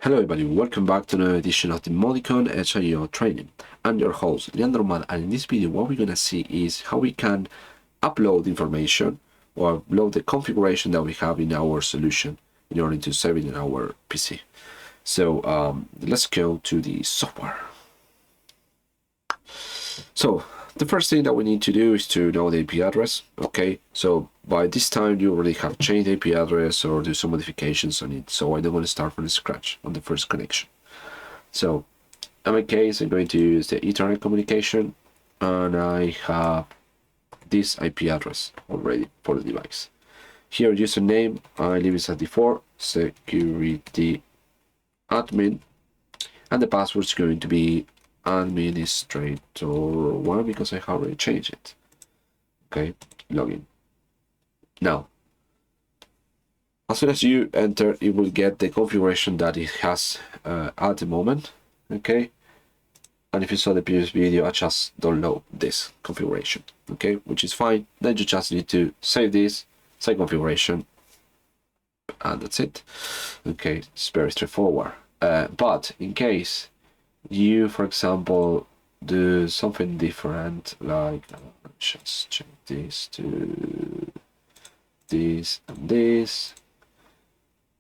Hello everybody, welcome back to another edition of the Modicon EdgeIO training. I'm your host, Leandro Man, and in this video what we're going to see is how we can upload information or upload the configuration that we have in our solution in order to save it in our PC. So let's go to the software. So the first thing that we need to do is to know the IP address. Okay, so by this time you already have changed the IP address or do some modifications on it. So I don't want to start from scratch on the first connection. So in my case, I'm going to use the Ethernet communication, and I have this IP address already for the device. Here, username, I leave it as default, security admin, and the password is going to be administrator 1 because I have already changed it. Okay, login. Now, as soon as you enter, it will get the configuration that it has at the moment. Okay, and if you saw the previous video, I just download this configuration. Okay, which is fine. Then you just need to save this, save configuration, and that's it. Okay, it's very straightforward. But in case you, for example, do something different, like just change this to this and this,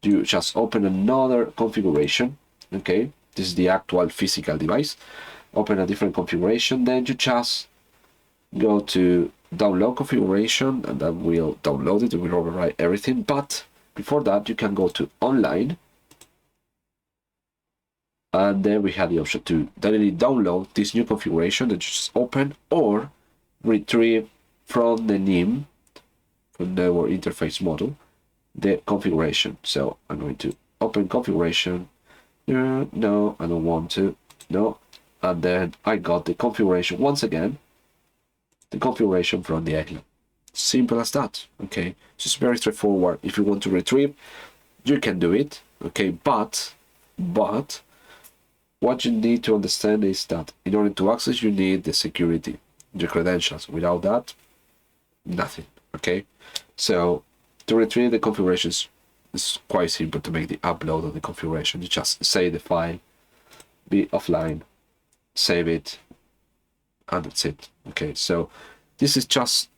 you just open another configuration. Okay, this is the actual physical device. Open a different configuration, then you just go to download configuration, and that will download it. It will overwrite everything. But before that, you can go to online, and then we have the option to directly download this new configuration that you just open, or retrieve from the NIM, from the interface model, the configuration. So I'm going to open configuration. No, I don't want to. No, and then I got the configuration once again. The configuration from the EdgeIO. Simple as that. Okay, it's just very straightforward. If you want to retrieve, you can do it. Okay, but what you need to understand is that in order to access, you need the security, your credentials. Without that, nothing. Okay, so to retrieve the configurations is quite simple. To make the upload of the configuration, you just save the file, be offline, save it, and that's it. Okay, so this is just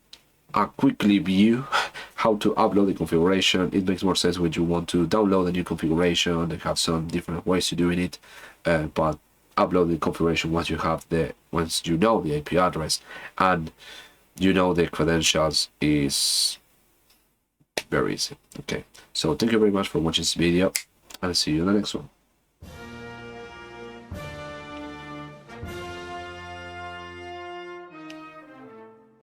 a quick review how to upload the configuration. It makes more sense when you want to download a new configuration. They have some different ways to doing it, but upload the configuration once you know the IP address and you know the credentials is very easy. Okay, so thank you very much for watching this video, and I'll see you in the next one.